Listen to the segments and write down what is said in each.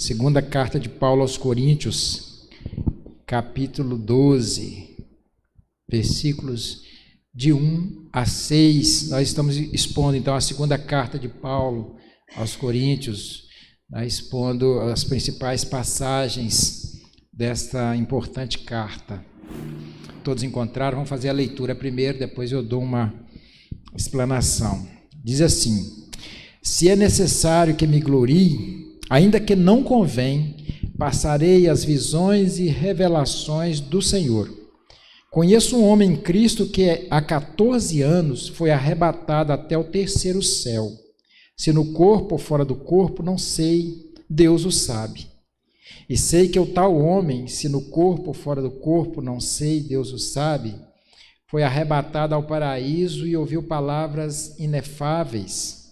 Segunda carta de Paulo aos Coríntios, capítulo 12, versículos de 1 a 6. Nós estamos expondo, então, a segunda carta de Paulo aos Coríntios, expondo as principais passagens desta importante carta. Todos encontraram? Vamos fazer a leitura primeiro, depois eu dou uma explanação. Diz assim: se é necessário que me glorie, ainda que não convém, passarei as visões e revelações do Senhor. Conheço um homem em Cristo que há 14 anos foi arrebatado até o terceiro céu. Se no corpo ou fora do corpo, não sei, Deus o sabe. E sei que o tal homem, se no corpo ou fora do corpo, não sei, Deus o sabe, foi arrebatado ao paraíso e ouviu palavras inefáveis,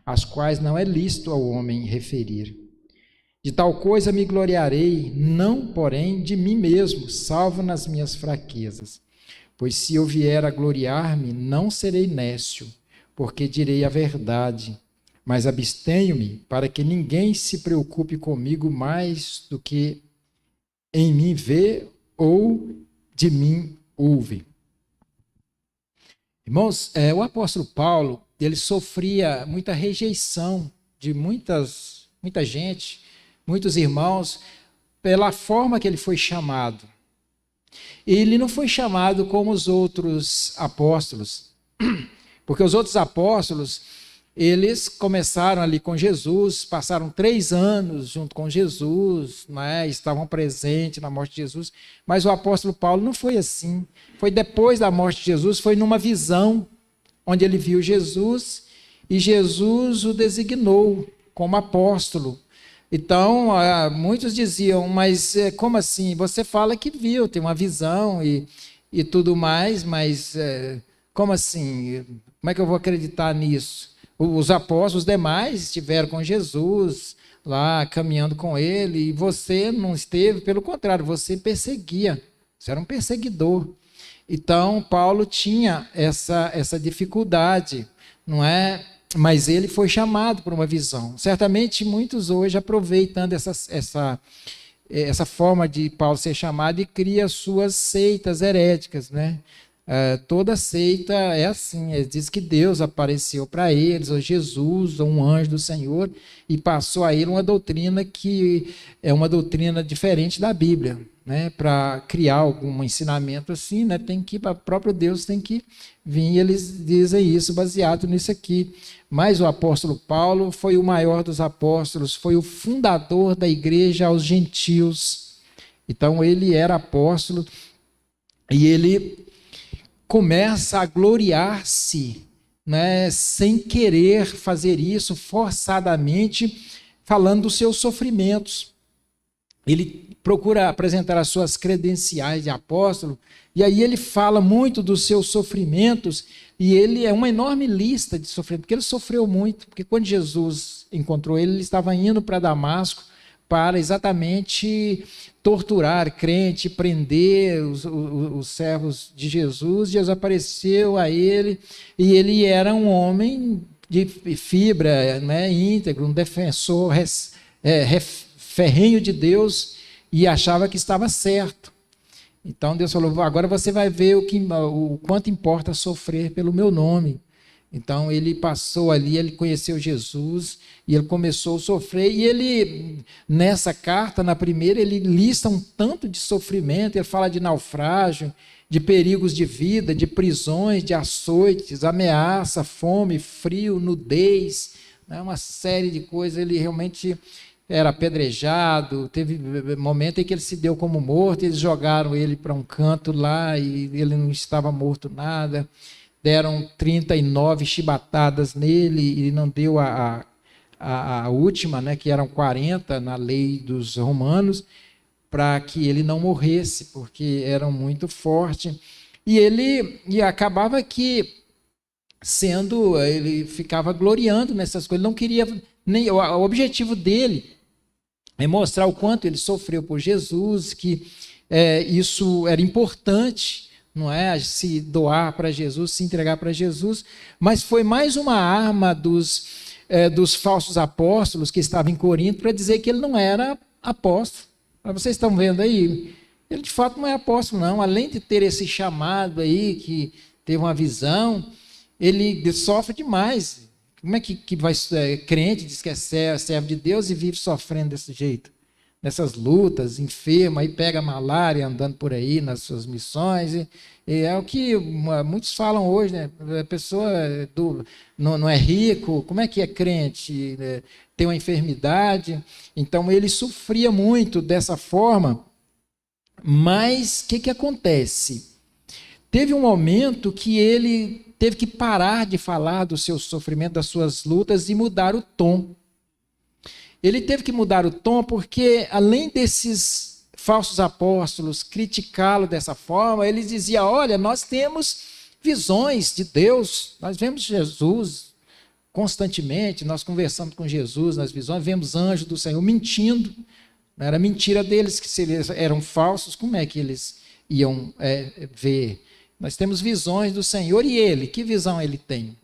as quais não é lícito ao homem referir. De tal coisa me gloriarei, não, porém, de mim mesmo, salvo nas minhas fraquezas. Pois se eu vier a gloriar-me, não serei nécio, porque direi a verdade, mas abstenho-me para que ninguém se preocupe comigo mais do que em mim vê ou de mim ouve. Irmãos, o apóstolo Paulo, ele sofria muita rejeição de muita gente, muitos irmãos, pela forma que ele foi chamado. Ele não foi chamado como os outros apóstolos, porque os outros apóstolos, eles começaram ali com Jesus, passaram 3 anos junto com Jesus, estavam presentes na morte de Jesus, mas o apóstolo Paulo não foi assim. Foi depois da morte de Jesus, foi numa visão, onde ele viu Jesus, e Jesus o designou como apóstolo. Então, muitos diziam, mas como assim? Você fala que viu, tem uma visão e tudo mais, mas como assim? Como é que eu vou acreditar nisso? Os apóstolos, os demais, estiveram com Jesus, lá caminhando com ele, e você não esteve, pelo contrário, você perseguia, você era um perseguidor. Então, Paulo tinha essa dificuldade, não é? Mas ele foi chamado por uma visão. Certamente muitos hoje, aproveitando essa forma de Paulo ser chamado, e cria suas seitas heréticas, né? Toda seita é assim, diz que Deus apareceu para eles, ou Jesus, ou um anjo do Senhor, e passou a ele uma doutrina que é uma doutrina diferente da Bíblia, né? Para criar algum ensinamento assim, né? O próprio Deus tem que vir, e eles dizem isso baseado nisso aqui. Mas o apóstolo Paulo foi o maior dos apóstolos, foi o fundador da igreja aos gentios. Então ele era apóstolo e ele começa a gloriar-se, né, sem querer fazer isso forçadamente, falando dos seus sofrimentos. Ele procura apresentar as suas credenciais de apóstolo, e aí ele fala muito dos seus sofrimentos, e ele é uma enorme lista de sofrimentos, porque ele sofreu muito, porque quando Jesus encontrou ele, ele estava indo para Damasco para exatamente torturar crente, prender os servos de Jesus. Jesus apareceu a ele, e ele era um homem de fibra, né, íntegro, um defensor ferrenho de Deus, e achava que estava certo. Então Deus falou: agora você vai ver o quanto importa sofrer pelo meu nome. Então ele passou ali, ele conheceu Jesus, e ele começou a sofrer, e ele, nessa carta, na primeira, ele lista um tanto de sofrimento, ele fala de naufrágio, de perigos de vida, de prisões, de açoites, ameaça, fome, frio, nudez, né? Uma série de coisas. Ele realmente era apedrejado, teve momento em que ele se deu como morto, eles jogaram ele para um canto lá, e ele não estava morto nada. Deram 39 chibatadas nele, e não deu a última, né, que eram 40 na lei dos romanos, para que ele não morresse, porque eram muito fortes. E acabava que ele ficava gloriando nessas coisas, não queria, o objetivo dele é mostrar o quanto ele sofreu por Jesus, que isso era importante, não é? Se doar para Jesus, se entregar para Jesus, mas foi mais uma arma dos dos falsos apóstolos que estavam em Corinto para dizer que ele não era apóstolo. Vocês estão vendo aí? Ele de fato não é apóstolo, não. Além de ter esse chamado aí, que teve uma visão, ele sofre demais. Como é que vai crente, diz que é servo de Deus e vive sofrendo desse jeito? Nessas lutas, enfermo, aí pega malária andando por aí nas suas missões. E é o que muitos falam hoje, né? A pessoa não é rico, como é que é crente? Tem uma enfermidade. Então ele sofria muito dessa forma. Mas o que acontece? Teve um momento que ele teve que parar de falar do seu sofrimento, das suas lutas e mudar o tom. Ele teve que mudar o tom porque, além desses falsos apóstolos criticá-lo dessa forma, ele dizia, olha, nós temos visões de Deus, nós vemos Jesus constantemente, nós conversamos com Jesus nas visões, vemos anjos do Senhor mentindo. Não era mentira deles, que se eles eram falsos, como é que eles iam ver? Nós temos visões do Senhor e ele, que visão ele tem?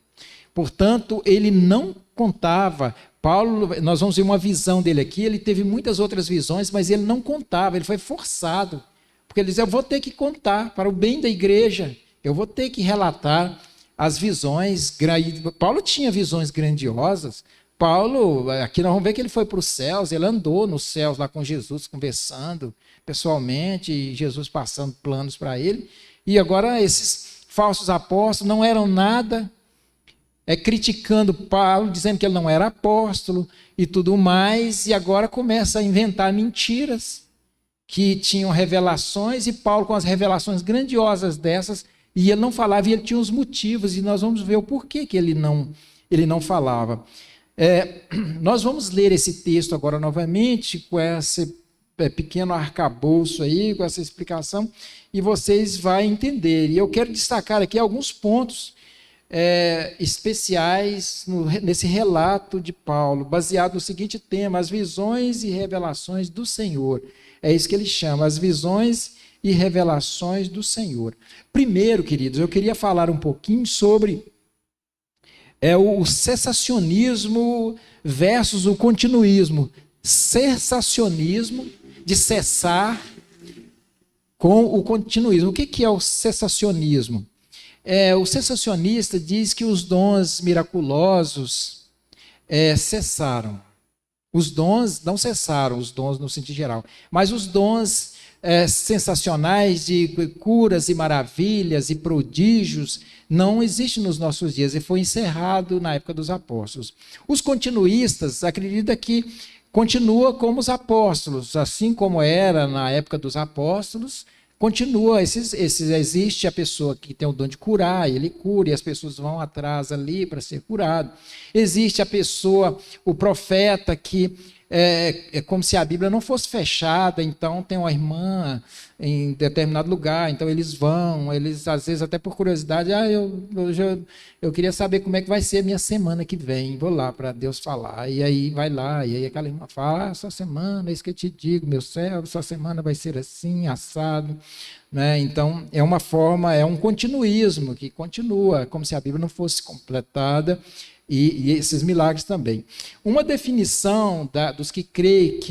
Portanto, ele não contava. Paulo, nós vamos ver uma visão dele aqui, ele teve muitas outras visões, mas ele não contava, ele foi forçado. Porque ele dizia, eu vou ter que contar para o bem da igreja, eu vou ter que relatar as visões. Paulo tinha visões grandiosas. Paulo, aqui nós vamos ver que ele foi para os céus, ele andou nos céus lá com Jesus, conversando pessoalmente, e Jesus passando planos para ele. E agora esses falsos apóstolos não eram nada, criticando Paulo, dizendo que ele não era apóstolo e tudo mais, e agora começa a inventar mentiras, que tinham revelações, e Paulo com as revelações grandiosas dessas, e ele não falava, e ele tinha os motivos, e nós vamos ver o porquê que ele não falava. Nós vamos ler esse texto agora novamente, com esse pequeno arcabouço aí, com essa explicação, e vocês vão entender. E eu quero destacar aqui alguns pontos especiais nesse relato de Paulo, baseado no seguinte tema: as visões e revelações do Senhor. É isso que ele chama, as visões e revelações do Senhor. Primeiro, queridos, eu queria falar um pouquinho sobre o cessacionismo versus o continuismo. Cessacionismo, de cessar, com o continuismo. O que é o cessacionismo? O cessacionista diz que os dons miraculosos cessaram. Os dons não cessaram, os dons no sentido geral, mas os dons sensacionais de curas e maravilhas e prodígios não existem nos nossos dias, e foi encerrado na época dos apóstolos. Os continuistas acreditam que continua como os apóstolos, assim como era na época dos apóstolos. Continua, existe a pessoa que tem o dom de curar, ele cura, e as pessoas vão atrás ali para ser curado. Existe a pessoa, o profeta, que é como se a Bíblia não fosse fechada, então tem uma irmã em determinado lugar, então eles vão, eles às vezes até por curiosidade, eu queria saber como é que vai ser a minha semana que vem, vou lá para Deus falar, e aí vai lá, e aí aquela irmã fala, sua semana, é isso que eu te digo, meu servo, sua semana vai ser assim, assado, né? Então é uma forma, é um continuismo que continua, como se a Bíblia não fosse completada, e esses milagres também. Uma definição dos que creem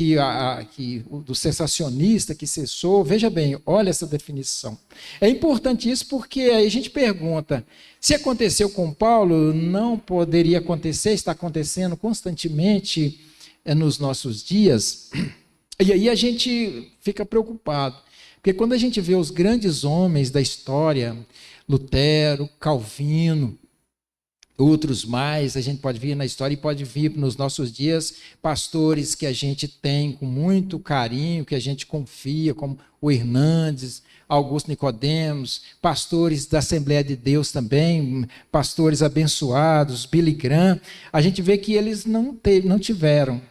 do cessacionista que cessou, veja bem, olha essa definição. É importante isso porque aí a gente pergunta, se aconteceu com Paulo, não poderia acontecer, está acontecendo constantemente nos nossos dias, e aí a gente fica preocupado, porque quando a gente vê os grandes homens da história, Lutero, Calvino, outros mais, a gente pode vir na história e pode vir nos nossos dias pastores que a gente tem com muito carinho, que a gente confia, como o Hernandes, Augusto Nicodemos, pastores da Assembleia de Deus também, pastores abençoados, Billy Graham. A gente vê que eles não tiveram,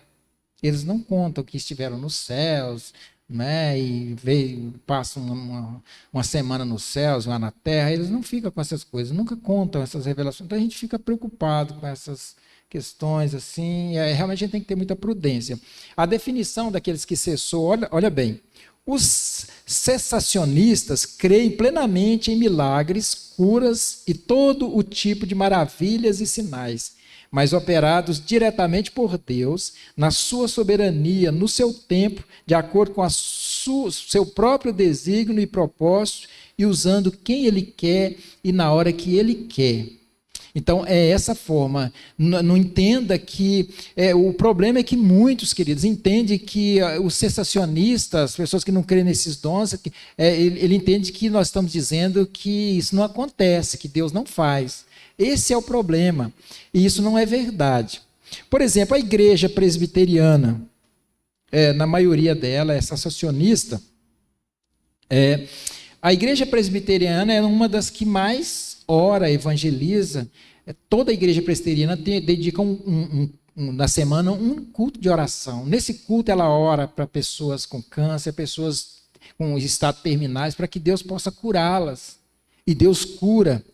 eles não contam que estiveram nos céus, né, e passam uma semana nos céus, lá na terra, eles não ficam com essas coisas, nunca contam essas revelações, então a gente fica preocupado com essas questões, assim, realmente a gente tem que ter muita prudência. A definição daqueles que cessou, olha bem, os cessacionistas creem plenamente em milagres, curas e todo o tipo de maravilhas e sinais, mas operados diretamente por Deus, na sua soberania, no seu tempo, de acordo com seu próprio desígnio e propósito, e usando quem Ele quer e na hora que Ele quer. Então, é essa forma. Não entenda que... o problema é que muitos, queridos, entendem que os cessacionistas, as pessoas que não creem nesses dons, ele entende que nós estamos dizendo que isso não acontece, que Deus não faz. Esse é o problema. E isso não é verdade. Por exemplo, a igreja presbiteriana, na maioria dela, é cessacionista. A igreja presbiteriana é uma das que mais ora, evangeliza. Toda a igreja presbiteriana dedica na semana um culto de oração. Nesse culto ela ora para pessoas com câncer, pessoas com estado terminais, para que Deus possa curá-las. E Deus cura,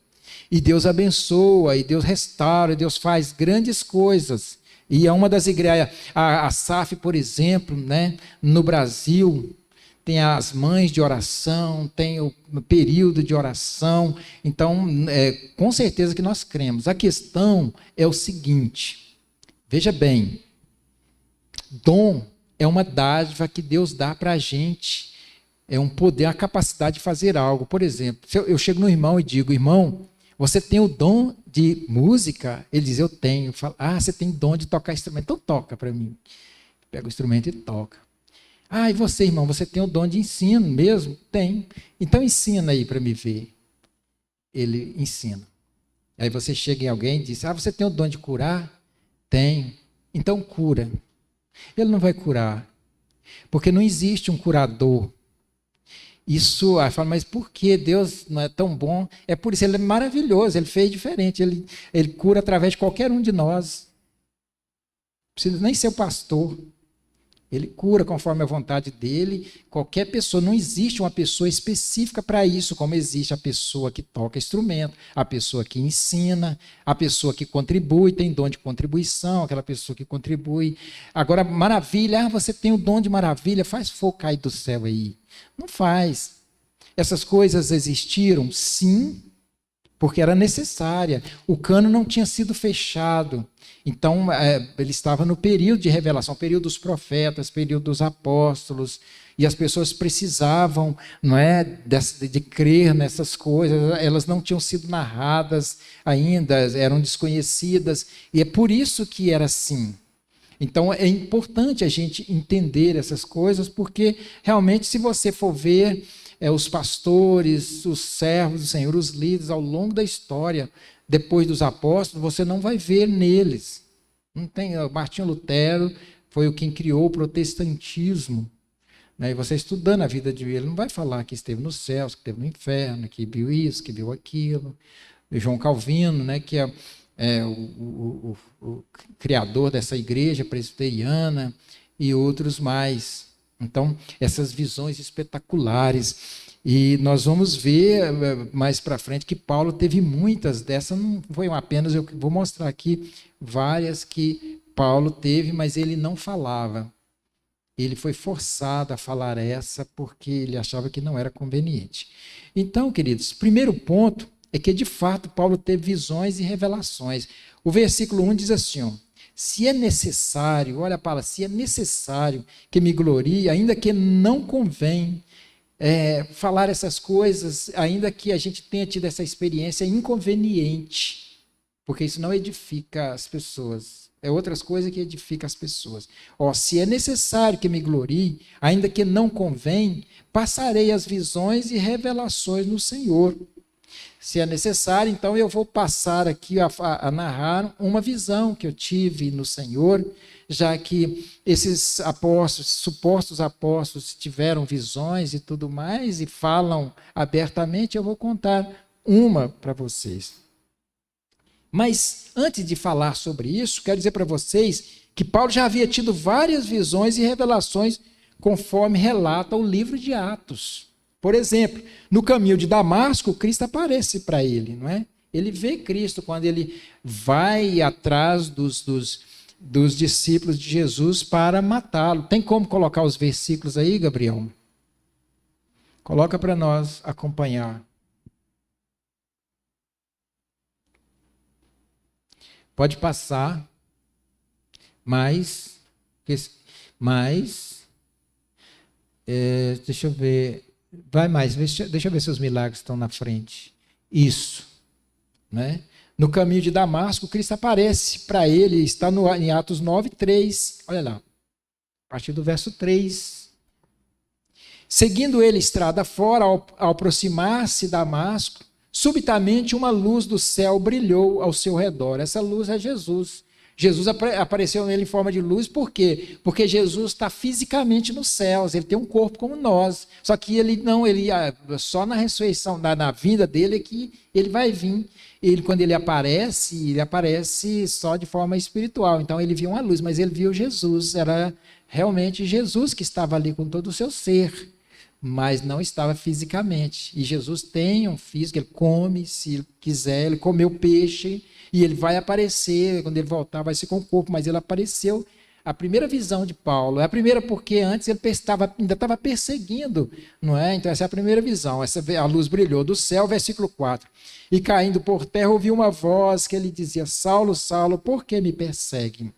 e Deus abençoa, e Deus restaura, e Deus faz grandes coisas. E é uma das igrejas, a SAF, por exemplo, né, no Brasil, tem as mães de oração, tem o período de oração. Então, com certeza que nós cremos. A questão é o seguinte, veja bem, dom é uma dádiva que Deus dá para a gente. É um poder, a capacidade de fazer algo. Por exemplo, se eu chego no irmão e digo, irmão, você tem o dom de música? Ele diz, eu tenho. Eu falo, você tem dom de tocar instrumento. Então toca para mim. Pega o instrumento e toca. E você, irmão, você tem o dom de ensino mesmo? Tem. Então ensina aí para me ver. Ele ensina. Aí você chega em alguém e diz, você tem o dom de curar? Tenho. Então cura. Ele não vai curar. Porque não existe um curador. Isso, aí fala, mas por que Deus não é tão bom? É por isso, ele é maravilhoso, ele fez diferente, ele cura através de qualquer um de nós. Não precisa nem ser o pastor. Ele cura conforme a vontade dele, qualquer pessoa. Não existe uma pessoa específica para isso, como existe a pessoa que toca instrumento, a pessoa que ensina, a pessoa que contribui, tem dom de contribuição, aquela pessoa que contribui. Agora, maravilha, você tem o dom de maravilha, faz fogo cair do céu aí. Não faz. Essas coisas existiram? Sim, porque era necessária. O cano não tinha sido fechado. Então, ele estava no período de revelação, período dos profetas, período dos apóstolos, e as pessoas precisavam, não é, de crer nessas coisas. Elas não tinham sido narradas ainda, eram desconhecidas, e é por isso que era assim. Então, é importante a gente entender essas coisas, porque realmente, se você for ver os pastores, os servos do Senhor, os líderes ao longo da história, depois dos apóstolos, você não vai ver neles. Não tem, Martinho Lutero foi quem criou o protestantismo. Né? E você estudando a vida dele, ele não vai falar que esteve nos céus, que esteve no inferno, que viu isso, que viu aquilo. E João Calvino, né, que é o criador dessa igreja presbiteriana, e outros mais. Então, essas visões espetaculares. E nós vamos ver mais para frente que Paulo teve muitas dessas, não foi apenas, eu vou mostrar aqui várias que Paulo teve, mas ele não falava. Ele foi forçado a falar essa porque ele achava que não era conveniente. Então, queridos, primeiro ponto é que, de fato, Paulo teve visões e revelações. O versículo 1 diz assim, se é necessário, olha a palavra, se é necessário que me glorie, ainda que não convém falar essas coisas, ainda que a gente tenha tido essa experiência inconveniente, porque isso não edifica as pessoas. É outras coisas que edificam as pessoas. Se é necessário que me glorie, ainda que não convém, passarei as visões e revelações no Senhor. Se é necessário, então eu vou passar aqui a narrar uma visão que eu tive no Senhor, já que esses apóstolos, supostos apóstolos, tiveram visões e tudo mais, e falam abertamente, eu vou contar uma para vocês. Mas, antes de falar sobre isso, quero dizer para vocês que Paulo já havia tido várias visões e revelações, conforme relata o livro de Atos. Por exemplo, no caminho de Damasco, Cristo aparece para ele, não é? Ele vê Cristo quando ele vai atrás dos discípulos de Jesus para matá-lo. Tem como colocar os versículos aí, Gabriel? Coloca para nós acompanhar. Pode passar, mas deixa eu ver, vai mais, deixa eu ver se os milagres estão na frente. Isso, né? No caminho de Damasco, Cristo aparece para ele, está em Atos 9:3, olha lá, a partir do verso 3. Seguindo ele estrada fora, ao aproximar-se de Damasco, subitamente uma luz do céu brilhou ao seu redor. Essa luz é Jesus. Jesus apareceu nele em forma de luz, por quê? Porque Jesus está fisicamente nos céus, ele tem um corpo como nós. Só que ele só na ressurreição, na vinda dele é que ele vai vir. Quando ele aparece só de forma espiritual. Então ele viu uma luz, mas ele viu Jesus. Era realmente Jesus que estava ali com todo o seu ser, mas não estava fisicamente. E Jesus tem um físico, ele come, se ele quiser, ele comeu peixe, e ele vai aparecer, quando ele voltar vai ser com o corpo, mas ele apareceu. A primeira visão de Paulo, é a primeira porque antes ele ainda estava perseguindo, não é? Então essa é a primeira visão, a luz brilhou do céu, versículo 4. E caindo por terra ouviu uma voz que ele dizia, Saulo, Saulo, por que me persegue?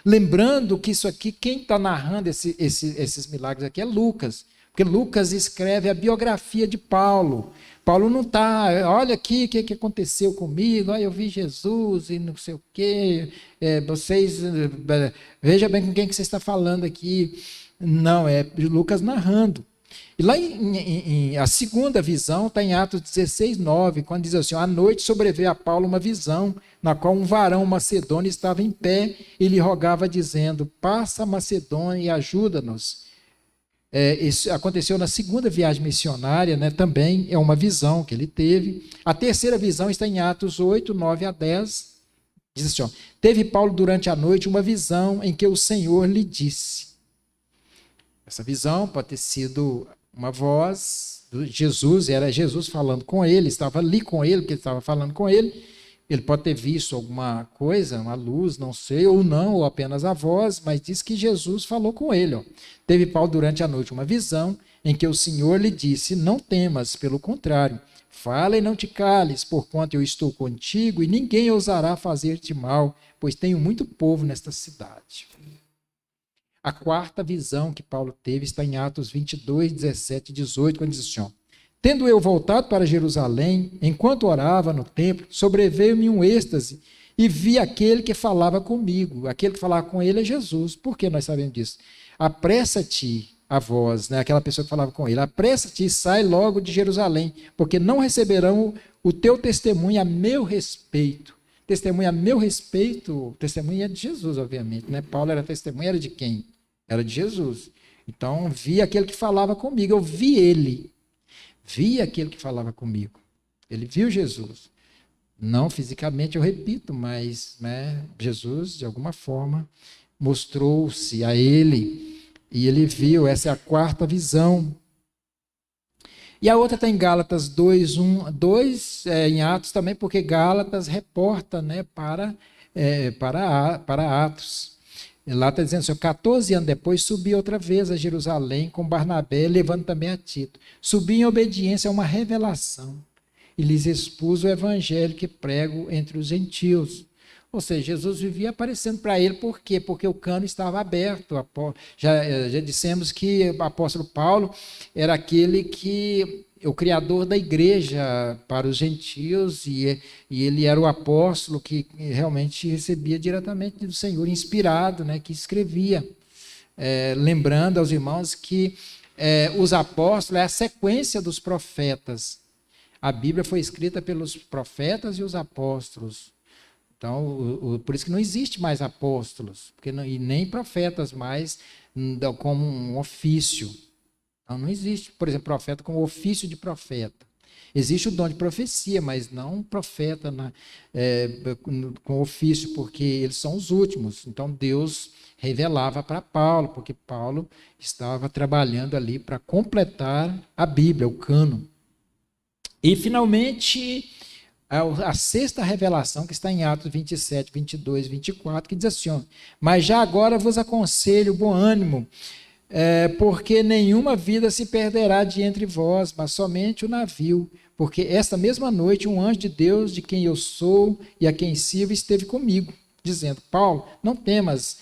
Lembrando que isso aqui, quem está narrando esses milagres aqui é Lucas, porque Lucas escreve a biografia de Paulo. Paulo não está, olha aqui o que aconteceu comigo, eu vi Jesus e não sei o quê, veja bem com quem que você está falando aqui. Não, é Lucas narrando. E lá a segunda visão está em Atos 16:9, quando diz assim, à noite sobreveio a Paulo uma visão, na qual um varão macedônio estava em pé e lhe rogava dizendo, passa a Macedônia e ajuda-nos. Isso aconteceu na segunda viagem missionária, né? Também é uma visão que ele teve. A terceira visão está em Atos 8:9-10. Diz assim, teve Paulo durante a noite uma visão em que o Senhor lhe disse. Essa visão pode ter sido uma voz de Jesus, era Jesus falando com ele, estava ali com ele, porque ele estava falando com ele. Ele pode ter visto alguma coisa, uma luz, não sei, ou não, ou apenas a voz, mas diz que Jesus falou com ele. Teve Paulo durante a noite uma visão em que o Senhor lhe disse, não temas, pelo contrário, fala e não te cales, porquanto eu estou contigo e ninguém ousará fazer-te mal, pois tenho muito povo nesta cidade. A quarta visão que Paulo teve está em Atos 22:17-18, quando diz assim, tendo eu voltado para Jerusalém, enquanto orava no templo, sobreveio-me um êxtase e vi aquele que falava comigo. Aquele que falava com ele é Jesus. Por que nós sabemos disso? Apressa-te, a voz, né? Aquela pessoa que falava com ele, apressa-te e sai logo de Jerusalém, porque não receberão o teu testemunho a meu respeito. Testemunho a meu respeito, testemunho é de Jesus, obviamente, né? Paulo era testemunha, era de quem? Era de Jesus. Então, vi aquele que falava comigo, eu vi ele. Vi aquele que falava comigo. Ele viu Jesus. Não fisicamente, eu repito, mas né, Jesus, de alguma forma, mostrou-se a ele. E ele viu, essa é a quarta visão. E a outra está em Gálatas 2, em Atos também, porque Gálatas reporta né, para Atos. E lá está dizendo assim, 14 anos depois, subi outra vez a Jerusalém com Barnabé, levando também a Tito. Subi em obediência a uma revelação e lhes expus o evangelho que prego entre os gentios. Ou seja, Jesus vivia aparecendo para ele, por quê? Porque o cano estava aberto. Já dissemos que o apóstolo Paulo era aquele que o criador da igreja para os gentios, e ele era o apóstolo que realmente recebia diretamente do Senhor, inspirado, né, que escrevia. Lembrando aos irmãos que os apóstolos é a sequência dos profetas. A Bíblia foi escrita pelos profetas e os apóstolos. Então, por isso que não existe mais apóstolos, e nem profetas mais como um ofício. Não existe, por exemplo, profeta com o ofício de profeta. Existe o dom de profecia, mas não um profeta com ofício, porque eles são os últimos. Então, Deus revelava para Paulo, porque Paulo estava trabalhando ali para completar a Bíblia, o cânon. E, finalmente, a sexta revelação, que está em Atos 27, 22, 24, que diz assim, mas já agora vos aconselho bom ânimo, porque nenhuma vida se perderá de entre vós, mas somente o navio, porque esta mesma noite um anjo de Deus, de quem eu sou e a quem sirvo, esteve comigo. dizendo: Paulo, não temas,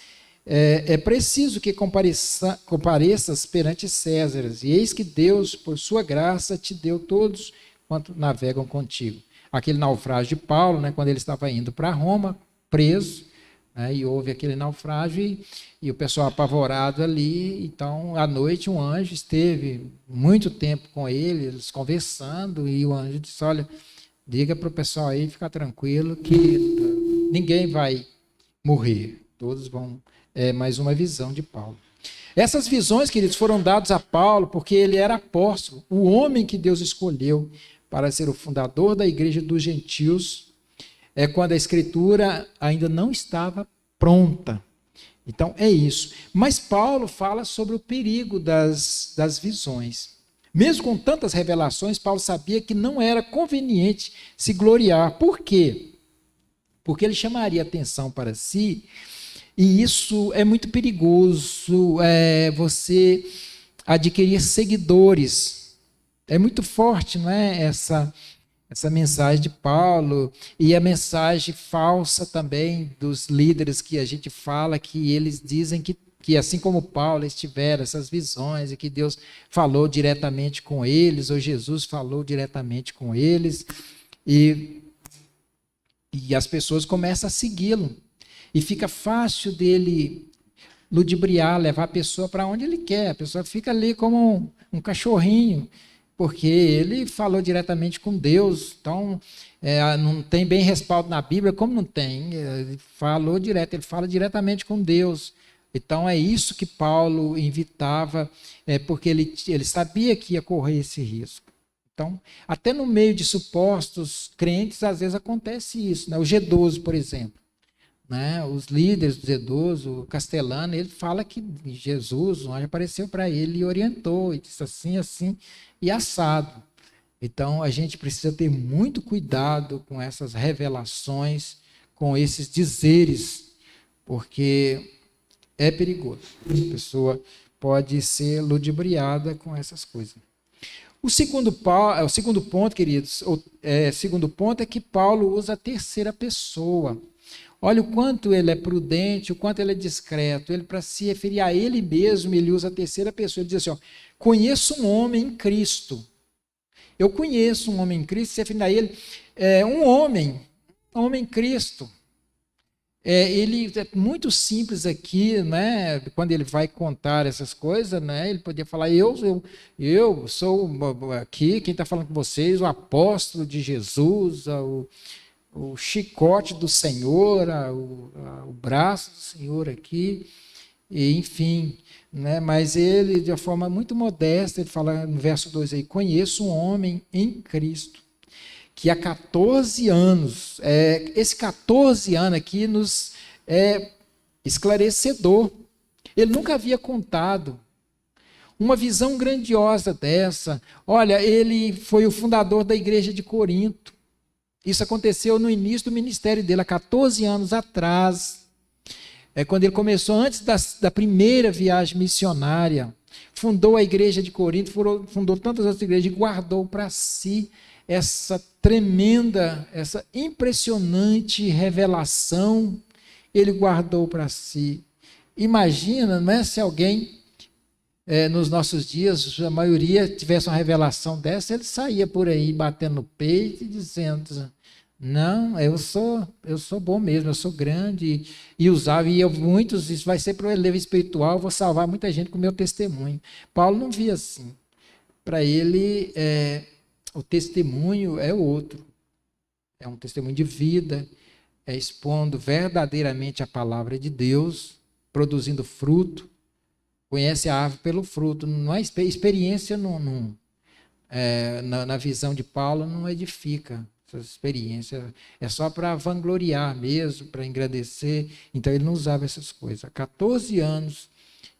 é preciso que compareças perante César, e eis que Deus, por sua graça, te deu todos quanto navegam contigo. Aquele naufrágio de Paulo, né, quando ele estava indo para Roma, preso, né, e houve aquele naufrágio e o pessoal apavorado ali. Então, à noite, um anjo esteve muito tempo com ele, eles conversando, e o anjo disse: olha, diga para o pessoal aí ficar tranquilo que ninguém vai morrer, todos vão... mais uma visão de Paulo. Essas visões, queridos, foram dadas a Paulo porque ele era apóstolo, o homem que Deus escolheu para ser o fundador da igreja dos gentios, quando a escritura ainda não estava pronta. Então, é isso. Mas Paulo fala sobre o perigo das visões. Mesmo com tantas revelações, Paulo sabia que não era conveniente se gloriar. Por quê? Porque ele chamaria atenção para si, e isso é muito perigoso, você adquirir seguidores. É muito forte, não é? Essa mensagem de Paulo, e a mensagem falsa também dos líderes que a gente fala, que eles dizem que assim como Paulo, eles tiveram essas visões e que Deus falou diretamente com eles, ou Jesus falou diretamente com eles, e as pessoas começam a segui-lo. E fica fácil dele ludibriar, levar a pessoa para onde ele quer. A pessoa fica ali como um cachorrinho, porque ele falou diretamente com Deus. Então, não tem bem respaldo na Bíblia. Como não tem? Ele falou direto, ele fala diretamente com Deus. Então, é isso que Paulo invitava, porque ele sabia que ia correr esse risco. Então, até no meio de supostos crentes, às vezes acontece isso, né? O G12, por exemplo. Né, os líderes do G12, o Castelano, ele fala que Jesus, um anjo apareceu para ele e orientou, e disse assim, assim e assado. Então, a gente precisa ter muito cuidado com essas revelações, com esses dizeres, porque é perigoso. A pessoa pode ser ludibriada com essas coisas. O segundo ponto, queridos, segundo ponto é que Paulo usa a terceira pessoa. Olha o quanto ele é prudente, o quanto ele é discreto. Ele, para se referir a ele mesmo, ele usa a terceira pessoa. Ele diz assim: conheço um homem em Cristo. Eu conheço um homem em Cristo, se referindo a ele, um homem em Cristo. Ele é muito simples aqui, né? Quando ele vai contar essas coisas, né? Ele podia falar: eu sou aqui, quem está falando com vocês, o apóstolo de Jesus, o chicote do Senhor, o braço do Senhor aqui, e, enfim, né? Mas ele, de uma forma muito modesta, ele fala no verso 2 aí: conheço um homem em Cristo, que há 14 anos, esse 14 anos aqui nos é esclarecedor, ele nunca havia contado uma visão grandiosa dessa. Olha, ele foi o fundador da igreja de Corinto. Isso aconteceu no início do ministério dele, há 14 anos atrás. Quando ele começou, antes da primeira viagem missionária. Fundou a igreja de Corinto, fundou tantas outras igrejas e guardou para si essa tremenda, essa impressionante revelação. Ele guardou para si. Imagina, não é, se alguém... nos nossos dias, a maioria tivesse uma revelação dessa, ele saía por aí batendo no peito e dizendo: não, eu sou bom mesmo, eu sou grande, e usava, e muitos, isso vai ser para o elevo espiritual, eu vou salvar muita gente com o meu testemunho. Paulo não via assim. Para ele, o testemunho é outro, é um testemunho de vida, expondo verdadeiramente a palavra de Deus, produzindo fruto. Conhece a árvore pelo fruto. Não é experiência, na visão de Paulo, não edifica. Essa experiência é só para vangloriar mesmo, para engrandecer. Então ele não usava essas coisas. Há 14 anos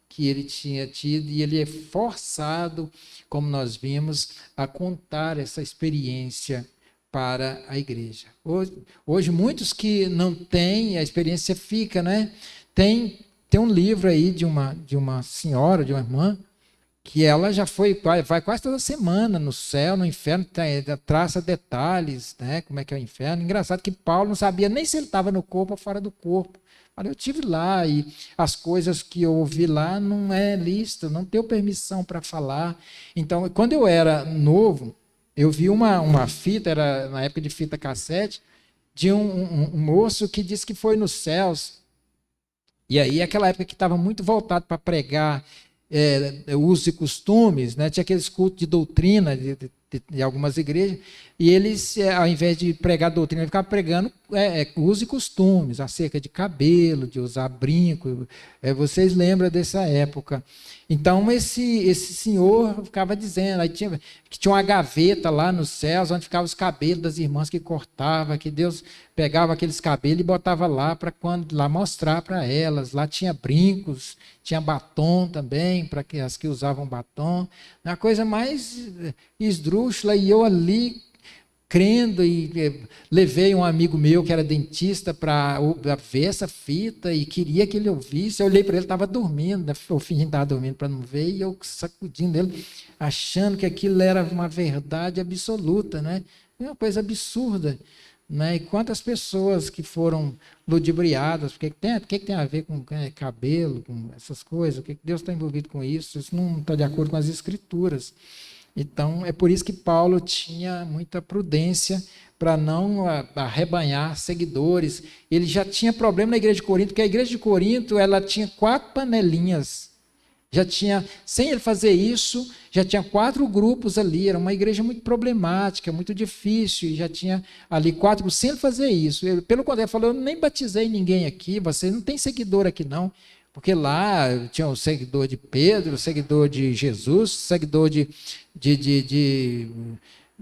que ele tinha tido, e ele é forçado, como nós vimos, a contar essa experiência para a igreja. Hoje muitos que não têm, a experiência fica, né? Tem um livro aí de uma senhora, de uma irmã, que ela já vai quase toda semana no céu, no inferno, traça detalhes, né, como é que é o inferno. Engraçado que Paulo não sabia nem se ele estava no corpo ou fora do corpo. Olha, eu estive lá e as coisas que eu ouvi lá não é lista, não tenho permissão para falar. Então, quando eu era novo, eu vi uma fita, era na época de fita cassete, de um moço que disse que foi nos céus. E aí, aquela época que estava muito voltado para pregar usos e costumes, né? Tinha aqueles cultos de doutrina de algumas igrejas, e eles, ao invés de pregar doutrina, ficavam pregando usos e costumes, acerca de cabelo, de usar brinco. Vocês lembram dessa época. Então, esse senhor ficava dizendo, aí tinha uma gaveta lá nos céus, onde ficavam os cabelos das irmãs que cortava, que Deus pegava aqueles cabelos e botava lá para lá mostrar para elas. Lá tinha brincos, tinha batom também, para as que usavam batom. A coisa mais esdrúxula, e eu ali crendo, e levei um amigo meu que era dentista para ver essa fita e queria que ele ouvisse. Eu olhei para ele, estava dormindo, né? Eu fingi que estava dormindo para não ver, e eu sacudindo ele, achando que aquilo era uma verdade absoluta, né? Uma coisa absurda. Né? E quantas pessoas que foram ludibriadas, porque que tem a ver com cabelo, com essas coisas, o que Deus está envolvido com isso? Isso não está de acordo com as Escrituras. Então, é por isso que Paulo tinha muita prudência para não arrebanhar seguidores. Ele já tinha problema na igreja de Corinto, porque a igreja de Corinto ela tinha 4 panelinhas. Já tinha, sem ele fazer isso, já tinha 4 grupos ali. Era uma igreja muito problemática, muito difícil, e já tinha ali 4 grupos, sem ele fazer isso. Pelo contrário, ele falou: eu nem batizei ninguém aqui, vocês não tem seguidor aqui não. Porque lá tinha o seguidor de Pedro, o seguidor de Jesus, o seguidor de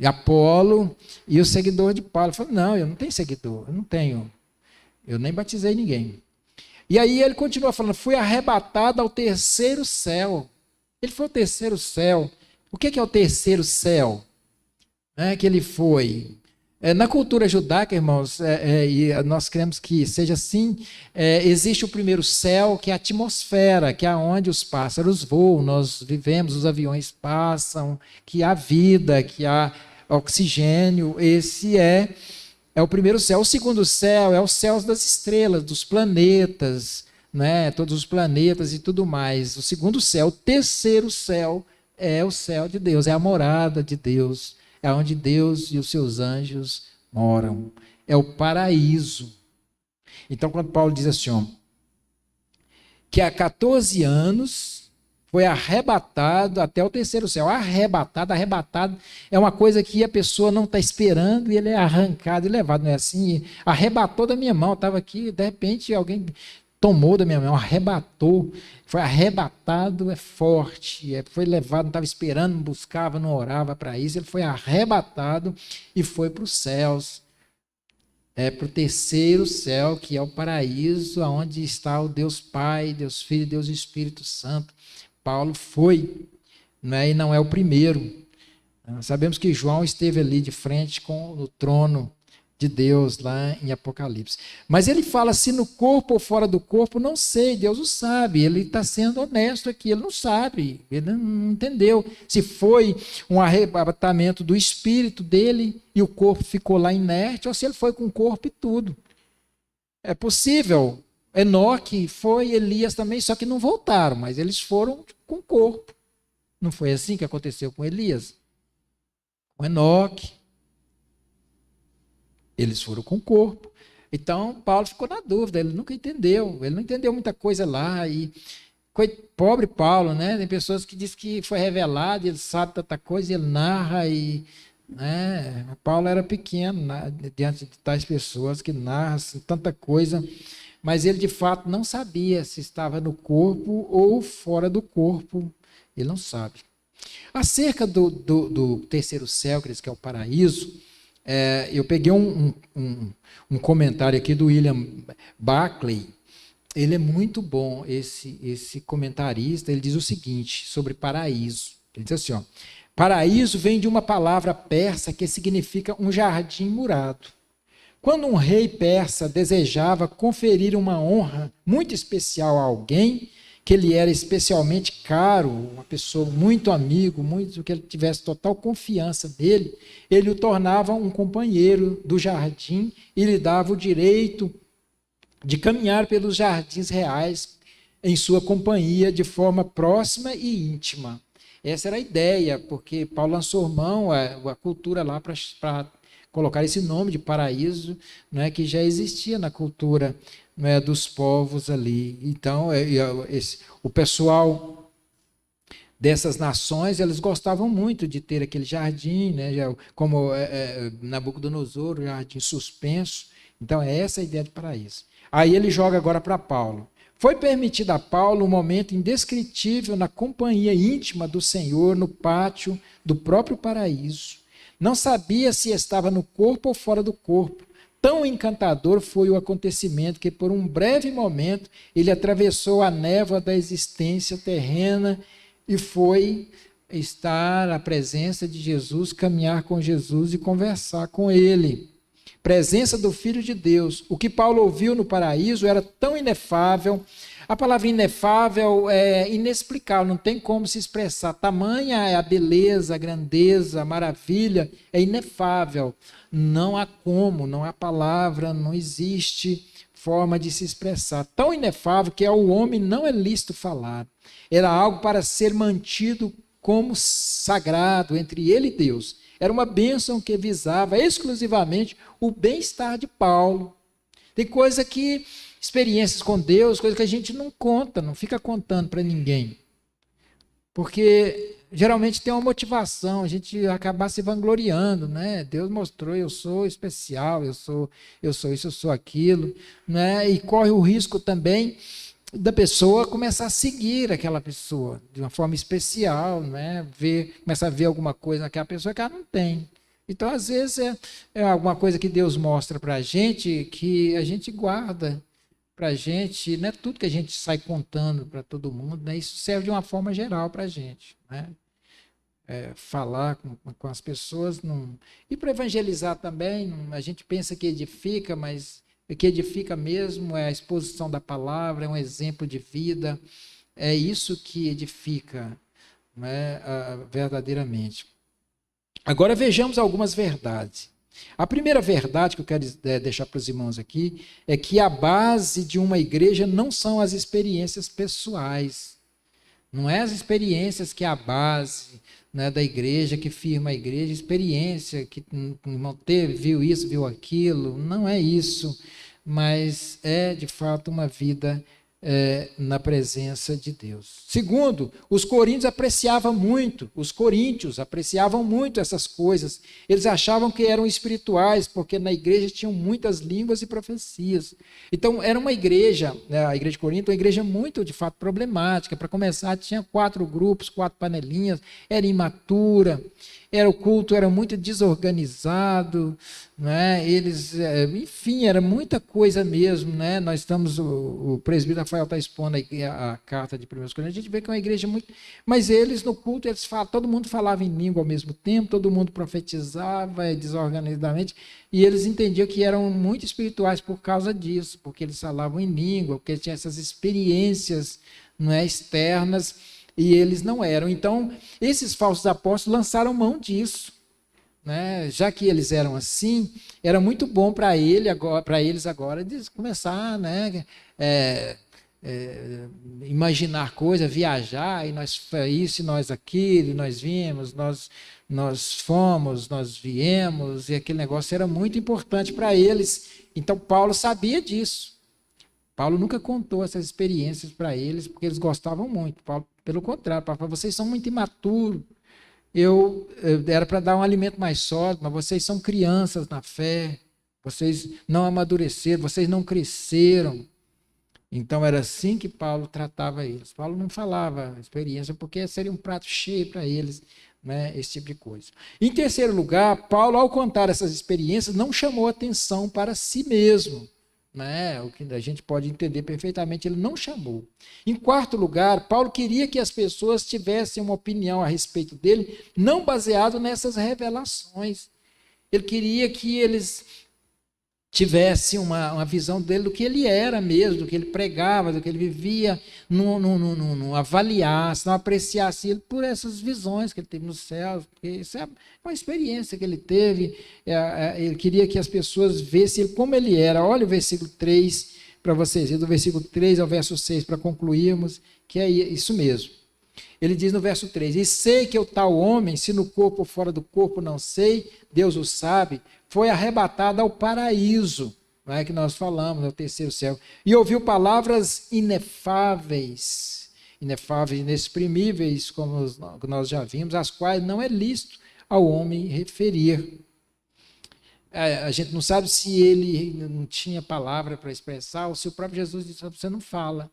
Apolo e o seguidor de Paulo. Ele falou: não, eu não tenho seguidor, eu nem batizei ninguém. E aí ele continua falando: fui arrebatado ao terceiro céu. Ele foi ao terceiro céu. O que é o terceiro céu? Que ele foi. Na cultura judaica, irmãos, e nós queremos que seja assim, existe o primeiro céu, que é a atmosfera, que é onde os pássaros voam, nós vivemos, os aviões passam, que há vida, que há oxigênio. Esse é o primeiro céu. O segundo céu é os céus das estrelas, dos planetas, né? Todos os planetas e tudo mais. O segundo céu. O terceiro céu é o céu de Deus, é a morada de Deus. É onde Deus e os seus anjos moram. É o paraíso. Então, quando Paulo diz assim, que há 14 anos foi arrebatado até o terceiro céu. Arrebatado é uma coisa que a pessoa não está esperando e ele é arrancado e levado. Não é assim? Arrebatou da minha mão. Eu estava aqui, de repente alguém tomou da minha mão, arrebatou, foi arrebatado, é forte, foi levado, não estava esperando, não buscava, não orava para isso, ele foi arrebatado e foi para os céus, para o terceiro céu, que é o paraíso, onde está o Deus Pai, Deus Filho, Deus Espírito Santo. Paulo foi, né, e não é o primeiro. Sabemos que João esteve ali de frente com o trono de Deus lá em Apocalipse. Mas ele fala se no corpo ou fora do corpo, não sei, Deus o sabe. Ele está sendo honesto aqui, ele não sabe, ele não entendeu se foi um arrebatamento do espírito dele e o corpo ficou lá inerte, ou se ele foi com o corpo e tudo. É possível. Enoque foi, Elias também, só que não voltaram, mas eles foram com o corpo. Não foi assim que aconteceu com Elias? Com Enoque. Eles foram com o corpo. Então, Paulo ficou na dúvida, ele nunca entendeu, ele não entendeu muita coisa lá. E pobre Paulo, né? Tem pessoas que dizem que foi revelado, ele sabe tanta coisa, ele narra, e né? Paulo era pequeno diante de tais pessoas que narram assim, tanta coisa, mas ele de fato não sabia se estava no corpo ou fora do corpo, ele não sabe. Acerca do terceiro céu, que é o paraíso, eu peguei um comentário aqui do William Barclay. Ele é muito bom, esse comentarista. Ele diz o seguinte sobre paraíso. Ele diz assim, paraíso vem de uma palavra persa que significa um jardim murado. Quando um rei persa desejava conferir uma honra muito especial a alguém que ele era especialmente caro, uma pessoa muito amigo, muito que ele tivesse total confiança nele, ele o tornava um companheiro do jardim e lhe dava o direito de caminhar pelos jardins reais em sua companhia de forma próxima e íntima. Essa era a ideia, porque Paulo lançou mão a cultura lá para colocar esse nome de paraíso, né, que já existia na cultura, né, dos povos ali. Então, o pessoal dessas nações, eles gostavam muito de ter aquele jardim, né, como Nabucodonosor, o jardim suspenso. Então, é essa a ideia de paraíso. Aí ele joga agora para Paulo. Foi permitido a Paulo um momento indescritível na companhia íntima do Senhor no pátio do próprio paraíso. Não sabia se estava no corpo ou fora do corpo. Tão encantador foi o acontecimento que, por um breve momento, ele atravessou a névoa da existência terrena e foi estar à presença de Jesus, caminhar com Jesus e conversar com ele. Presença do Filho de Deus. O que Paulo ouviu no paraíso era tão inefável. A palavra inefável é inexplicável, não tem como se expressar. Tamanha é a beleza, a grandeza, a maravilha, é inefável. Não há como, não há palavra, não existe forma de se expressar. Tão inefável que ao homem não é lícito falar. Era algo para ser mantido como sagrado entre ele e Deus. Era uma bênção que visava exclusivamente o bem-estar de Paulo. Tem coisa que, experiências com Deus, coisa que a gente não conta, não fica contando para ninguém. Porque geralmente tem uma motivação, a gente acabar se vangloriando, né? Deus mostrou, eu sou especial, eu sou isso, eu sou aquilo, né? E corre o risco também da pessoa começar a seguir aquela pessoa de uma forma especial, né? Começar a ver alguma coisa naquela pessoa que ela não tem. Então, às vezes, é alguma coisa que Deus mostra para a gente que a gente guarda para a gente, não é tudo que a gente sai contando para todo mundo, né? Isso serve de uma forma geral para a gente, né? Falar com as pessoas, e para evangelizar também, a gente pensa que edifica, mas o que edifica mesmo é a exposição da palavra, é um exemplo de vida, é isso que edifica, né, verdadeiramente. Agora vejamos algumas verdades. A primeira verdade que eu quero deixar para os irmãos aqui é que a base de uma igreja não são as experiências pessoais. Não é as experiências que é a base, né, da igreja, que firma a igreja, experiência que o irmão teve, viu isso, viu aquilo, não é isso, mas é de fato uma vida na presença de Deus. Segundo, os coríntios apreciavam muito essas coisas. Eles achavam que eram espirituais, porque na igreja tinham muitas línguas e profecias. Então, era uma igreja, né, a igreja de Corinto, uma igreja muito, de fato, problemática. Para começar, tinha 4 grupos, 4 panelinhas, era imatura, o culto era muito desorganizado, né? Enfim, era muita coisa mesmo, né? Nós estamos, o presbítero Rafael está expondo a carta de 1 Coríntios, a gente vê que é uma igreja muito... Mas eles, no culto, todo mundo falava em língua ao mesmo tempo, todo mundo profetizava desorganizadamente, e eles entendiam que eram muito espirituais por causa disso, porque eles falavam em língua, porque tinham essas experiências, não é, externas, e eles não eram. Então, esses falsos apóstolos lançaram mão disso, né? Já que eles eram assim, era muito bom para eles agora começar, né, imaginar coisas, viajar, e nós isso, e nós aquilo, e nós vimos, nós fomos, nós viemos, e aquele negócio era muito importante para eles. Então, Paulo sabia disso. Paulo nunca contou essas experiências para eles, porque eles gostavam muito. Paulo, pelo contrário, Paulo falou, vocês são muito imaturos, eu era para dar um alimento mais sólido, mas vocês são crianças na fé, vocês não amadureceram, vocês não cresceram. Então era assim que Paulo tratava eles. Paulo não falava experiência, porque seria um prato cheio para eles, né, esse tipo de coisa. Em terceiro lugar, Paulo, ao contar essas experiências, não chamou atenção para si mesmo, né? O que a gente pode entender perfeitamente, ele não chamou. Em quarto lugar, Paulo queria que as pessoas tivessem uma opinião a respeito dele, não baseado nessas revelações. Ele queria que eles tivesse uma visão dele do que ele era mesmo, do que ele pregava, do que ele vivia, não avaliasse, não apreciasse ele por essas visões que ele teve no céu, porque isso é uma experiência que ele teve. Ele queria que as pessoas vissem ele como ele era. Olha o versículo 3 para vocês, do versículo 3 ao verso 6, para concluirmos, que é isso mesmo. Ele diz no verso 3, e sei que o tal homem, se no corpo ou fora do corpo, não sei, Deus o sabe, foi arrebatado ao paraíso, não é que nós falamos, ao terceiro céu, e ouviu palavras inefáveis, inexprimíveis, como nós já vimos, as quais não é lícito ao homem referir. A gente não sabe se ele não tinha palavra para expressar, ou se o próprio Jesus disse, você não fala.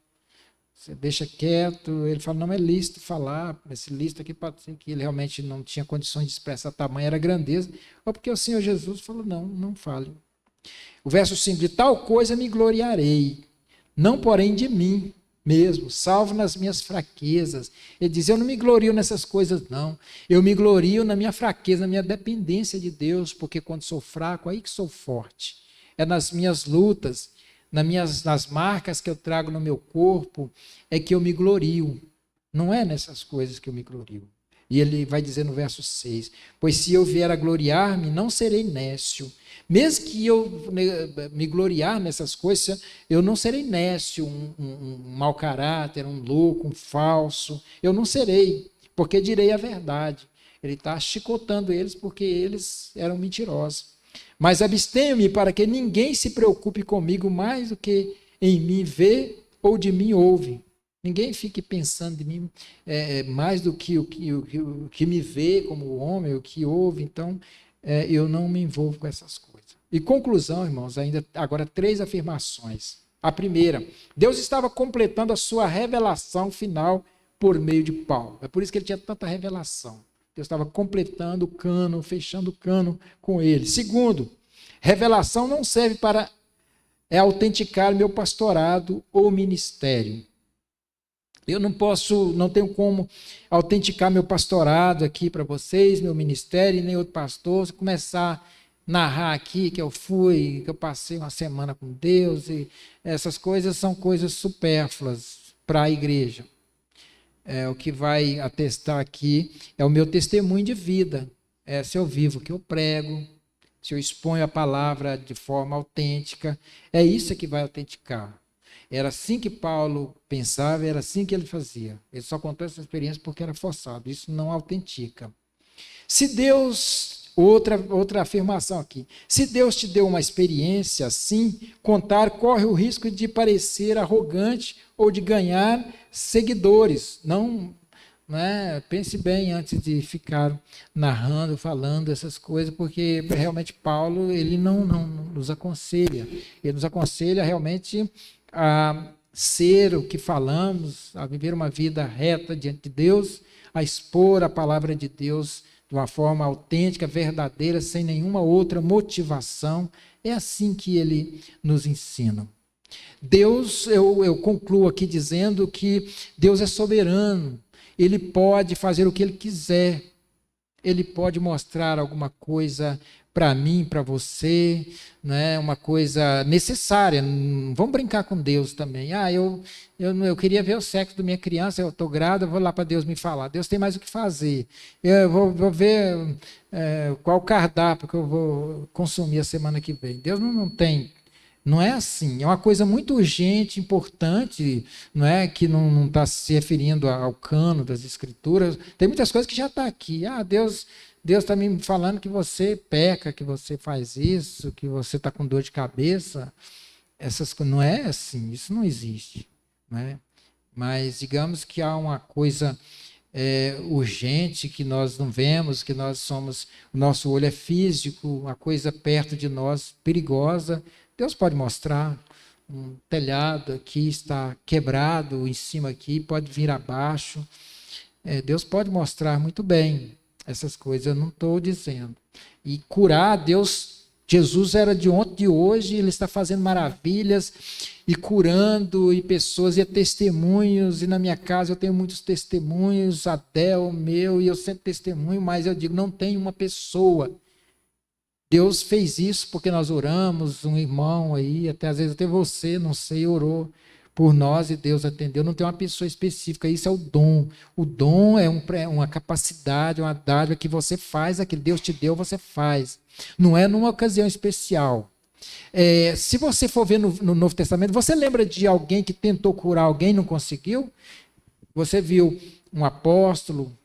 Você deixa quieto, ele fala, não é lícito falar, esse lícito aqui pode ser que ele realmente não tinha condições de expressar tamanha era grandeza, ou porque o Senhor Jesus falou, não fale. O verso 5, de tal coisa me gloriarei, não porém de mim mesmo, salvo nas minhas fraquezas. Ele diz, eu não me glorio nessas coisas não, eu me glorio na minha fraqueza, na minha dependência de Deus, porque quando sou fraco, aí que sou forte. É nas minhas lutas, nas marcas que eu trago no meu corpo, é que eu me glorio. Não é nessas coisas que eu me glorio. E ele vai dizer no verso 6, pois se eu vier a gloriar-me, não serei nécio. Mesmo que eu me gloriar nessas coisas, eu não serei nécio, um mau caráter, um louco, um falso. Eu não serei, porque direi a verdade. Ele está chicotando eles porque eles eram mentirosos. Mas abstenho-me para que ninguém se preocupe comigo mais do que em mim vê ou de mim ouve. Ninguém fique pensando de mim mais do que o que me vê como homem, o que ouve. Então, eu não me envolvo com essas coisas. E conclusão, irmãos, ainda agora 3 afirmações. A primeira, Deus estava completando a sua revelação final por meio de Paulo. É por isso que ele tinha tanta revelação. Deus estava completando o cano, fechando o cano com ele. Segundo, revelação não serve para autenticar meu pastorado ou ministério. Eu não tenho como autenticar meu pastorado aqui para vocês, meu ministério, nem outro pastor, começar a narrar aqui que eu passei uma semana com Deus, e essas coisas são coisas supérfluas para a igreja. O que vai atestar aqui é o meu testemunho de vida. Se eu vivo o que eu prego, se eu exponho a palavra de forma autêntica, é isso que vai autenticar. Era assim que Paulo pensava, era assim que ele fazia. Ele só contou essa experiência porque era forçado. Isso não autentica. Se Deus, outra afirmação aqui, se Deus te deu uma experiência assim, contar corre o risco de parecer arrogante ou de ganhar seguidores. Não pense bem antes de ficar narrando, falando essas coisas, porque realmente Paulo ele não nos aconselha. Ele nos aconselha realmente a ser o que falamos, a viver uma vida reta diante de Deus, a expor a palavra de Deus de uma forma autêntica, verdadeira, sem nenhuma outra motivação. É assim que ele nos ensina. Deus, eu concluo aqui dizendo que Deus é soberano. Ele pode fazer o que ele quiser. Ele pode mostrar alguma coisa para mim, para você, né? Uma coisa necessária. Vamos brincar com Deus também. Eu queria ver o sexo da minha criança, eu estou grávida, vou lá para Deus me falar. Deus tem mais o que fazer. Eu vou ver qual cardápio que eu vou consumir a semana que vem. Deus não tem. Não é assim, é uma coisa muito urgente, importante, não é que não está se referindo ao cano das escrituras. Tem muitas coisas que já está aqui. Deus está me falando que você peca, que você faz isso, que você está com dor de cabeça. Essas coisas não é assim, isso não existe, não é? Mas digamos que há uma coisa urgente que nós não vemos, que o nosso olho é físico, uma coisa perto de nós perigosa. Deus pode mostrar um telhado aqui está quebrado, em cima aqui pode vir abaixo. Deus pode mostrar muito bem essas coisas, eu não estou dizendo. E curar, Jesus era de ontem, de hoje, ele está fazendo maravilhas e curando, e pessoas, e testemunhos, e na minha casa eu tenho muitos testemunhos, até o meu, e eu sempre testemunho, mas eu digo, não tem uma pessoa Deus fez isso porque nós oramos, um irmão aí, até às vezes até você, não sei, orou por nós e Deus atendeu. Não tem uma pessoa específica, isso é o dom. O dom é uma capacidade, uma dádiva que você faz, aquilo que Deus te deu, você faz. Não é numa ocasião especial. Se você for ver no Novo Testamento, você lembra de alguém que tentou curar alguém e não conseguiu? Você viu um apóstolo,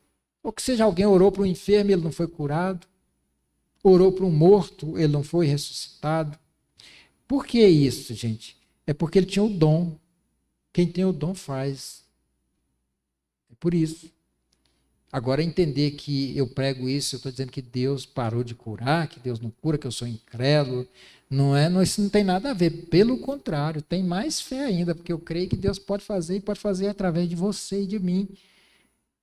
ou que seja, alguém orou para um enfermo e ele não foi curado? Orou para um morto, ele não foi ressuscitado? Por que isso, gente? É porque ele tinha o dom. Quem tem o dom faz. É por isso. Agora, entender que eu prego isso, eu estou dizendo que Deus parou de curar, que Deus não cura, que eu sou incrédulo. Isso não tem nada a ver. Pelo contrário, tem mais fé ainda, porque eu creio que Deus pode fazer e pode fazer através de você e de mim.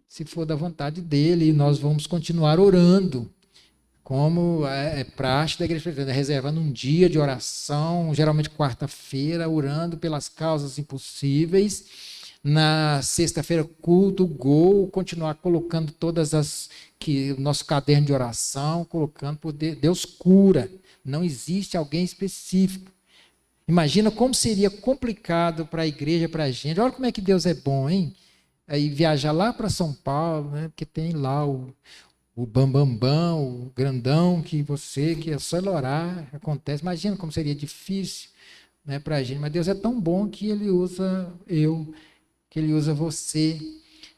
Se for da vontade dele, e nós vamos continuar orando. Como é praxe da Igreja Presbiteriana, reservando um dia de oração, geralmente quarta-feira, orando pelas causas impossíveis. Na sexta-feira, culto, gol, continuar colocando o nosso caderno de oração, colocando por Deus cura. Não existe alguém específico. Imagina como seria complicado para a igreja, para a gente. Olha como é que Deus é bom, hein? Aí viajar lá para São Paulo, né? Porque tem lá o bambambam, o grandão, que é só ele orar, acontece. Imagina como seria difícil, né, para a gente. Mas Deus é tão bom que ele usa que ele usa você,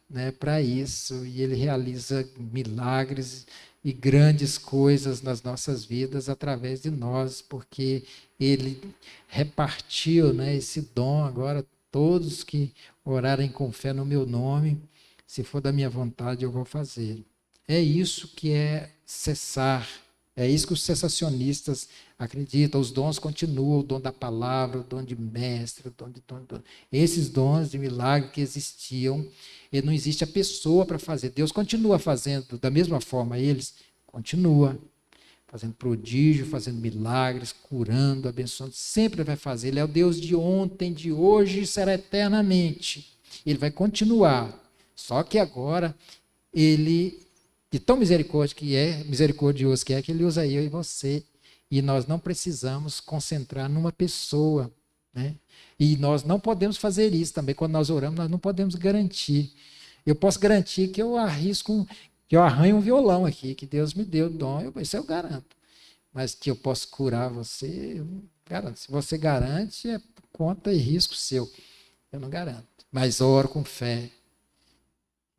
né, para isso. E ele realiza milagres e grandes coisas nas nossas vidas através de nós, porque ele repartiu, né, esse dom. Agora todos que orarem com fé no meu nome, se for da minha vontade, eu vou fazer. É isso que é cessar. É isso que os cessacionistas acreditam. Os dons continuam, o dom da palavra, o dom de mestre, o dom. Esses dons de milagre que existiam, e não existe a pessoa para fazer. Deus continua fazendo da mesma forma, eles continua fazendo prodígio, fazendo milagres, curando, abençoando, sempre vai fazer. Ele é o Deus de ontem, de hoje e será eternamente. Ele vai continuar. Só que agora ele, de tão misericordioso que é, que ele usa eu e você. E nós não precisamos concentrar numa pessoa, né? E nós não podemos fazer isso também. Quando nós oramos, nós não podemos garantir. Eu posso garantir que eu arranho um violão aqui, que Deus me deu o dom, isso eu garanto. Mas que eu posso curar você, eu não garanto. Se você garante, é conta e risco seu. Eu não garanto. Mas oro com fé.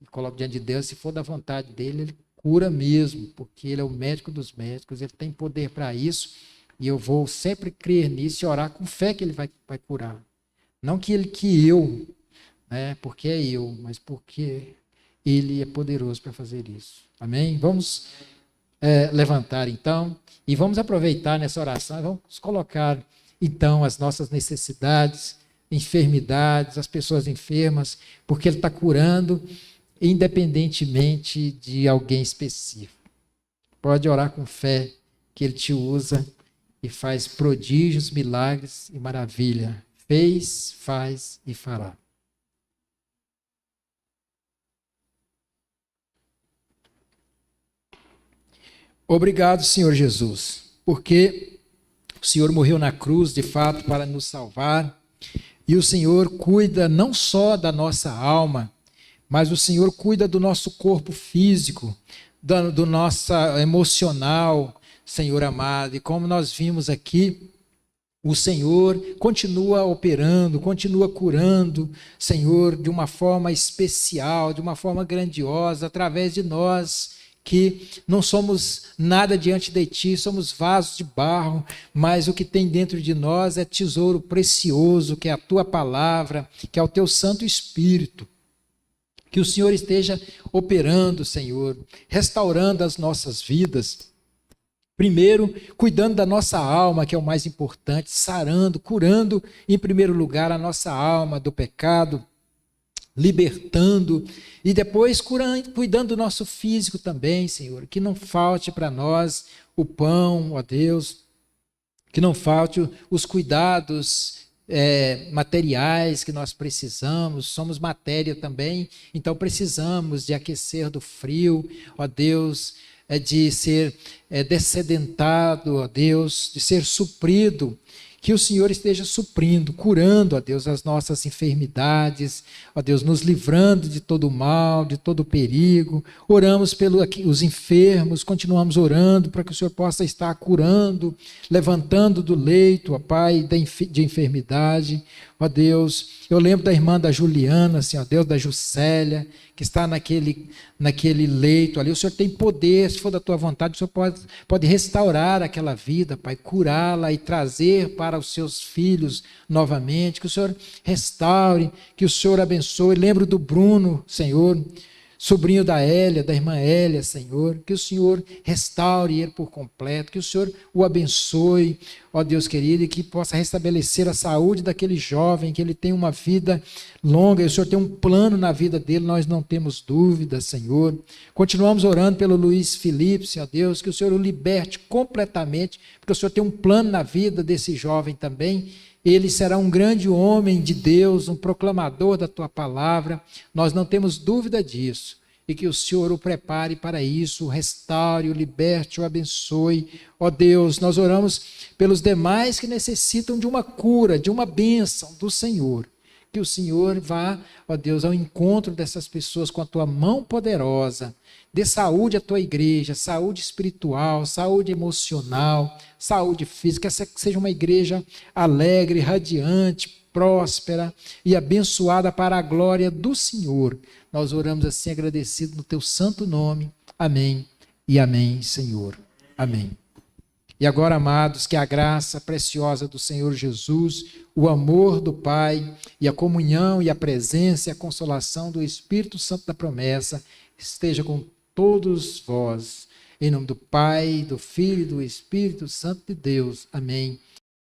E coloco diante de Deus, se for da vontade dele, ele cura mesmo, porque ele é o médico dos médicos, ele tem poder para isso, e eu vou sempre crer nisso e orar com fé que ele vai curar. Não que eu, né, porque é eu, mas porque ele é poderoso para fazer isso. Amém? Vamos levantar então, e vamos aproveitar nessa oração, vamos colocar então as nossas necessidades, enfermidades, as pessoas enfermas, porque ele está curando, independentemente de alguém específico. Pode orar com fé que ele te usa e faz prodígios, milagres e maravilha. Fez, faz e fará. Obrigado, Senhor Jesus, porque o Senhor morreu na cruz, de fato, para nos salvar, e o Senhor cuida não só da nossa alma, mas o Senhor cuida do nosso corpo físico, do nosso emocional, Senhor amado. E como nós vimos aqui, o Senhor continua operando, continua curando, Senhor, de uma forma especial, de uma forma grandiosa, através de nós, que não somos nada diante de Ti, somos vasos de barro, mas o que tem dentro de nós é tesouro precioso, que é a Tua palavra, que é o Teu Santo Espírito. Que o Senhor esteja operando, Senhor, restaurando as nossas vidas. Primeiro, cuidando da nossa alma, que é o mais importante, sarando, curando, em primeiro lugar, a nossa alma do pecado, libertando, e depois cuidando do nosso físico também, Senhor, que não falte para nós o pão, ó Deus, que não falte os cuidados materiais que nós precisamos, somos matéria também, então precisamos de aquecer do frio, ó Deus, de ser descedentado, ó Deus, de ser suprido, que o Senhor esteja suprindo, curando, ó Deus, as nossas enfermidades, ó Deus, nos livrando de todo o mal, de todo o perigo. Oramos pelos enfermos, continuamos orando para que o Senhor possa estar curando, levantando do leito, ó Pai, de enfermidade. Ó Deus, eu lembro da irmã da Juliana, Senhor Deus, da Juscelia, que está naquele leito ali. O Senhor tem poder, se for da tua vontade, o Senhor pode restaurar aquela vida, Pai, curá-la e trazer para os seus filhos novamente. Que o Senhor restaure, que o Senhor abençoe. Lembro do Bruno, Senhor, sobrinho da Hélia, da irmã Hélia, Senhor, que o Senhor restaure ele por completo, que o Senhor o abençoe, ó Deus querido, e que possa restabelecer a saúde daquele jovem, que ele tenha uma vida longa, e o Senhor tem um plano na vida dele, nós não temos dúvida, Senhor. Continuamos orando pelo Luiz Felipe, Senhor Deus, que o Senhor o liberte completamente, porque o Senhor tem um plano na vida desse jovem também. Ele será um grande homem de Deus, um proclamador da tua palavra, nós não temos dúvida disso, e que o Senhor o prepare para isso, o restaure, o liberte, o abençoe. Ó Deus, nós oramos pelos demais que necessitam de uma cura, de uma bênção do Senhor, que o Senhor vá, ó Deus, ao encontro dessas pessoas com a tua mão poderosa. Dê saúde à tua igreja, saúde espiritual, saúde emocional, saúde física, que seja uma igreja alegre, radiante, próspera e abençoada para a glória do Senhor. Nós oramos assim agradecidos no teu santo nome. Amém e amém, Senhor. Amém. E agora, amados, que a graça preciosa do Senhor Jesus, o amor do Pai e a comunhão e a presença e a consolação do Espírito Santo da promessa esteja com todos vós. Em nome do Pai, do Filho e do Espírito Santo de Deus. Amém.